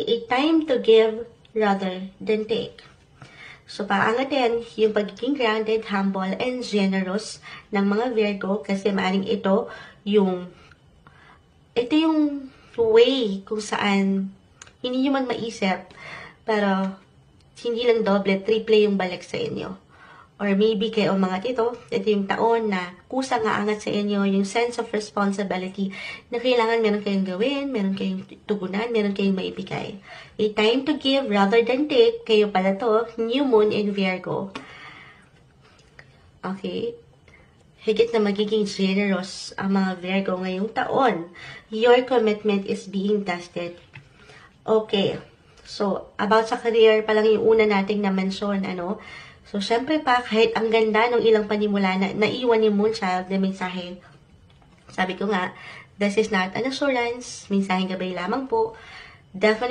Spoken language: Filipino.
a time to give rather than take. So, paangatin yung pagiging grounded, humble, and generous ng mga Virgo kasi maaring ito yung way kung saan hindi nyo man maisip, pero hindi lang doble, triple yung balik sa inyo. Or maybe kayo mga tito, ito yung taon na kusang aangat sa inyo yung sense of responsibility na kailangan meron kayong gawin, meron kayong tugunan, meron kayong maibigay. A time to give rather than take, kayo pala to, New Moon in Virgo. Okay? Higit na magiging generous ang mga Virgo ngayong taon. Your commitment is being tested. Okay. So, about sa career, pa lang yung una nating na-mention, ano? So, syempre pa, kahit ang ganda ng ilang panimula na naiwan ni Moonchild na mensahe, sabi ko nga, this is not an assurance, mensaheng gabay lamang po. Definitely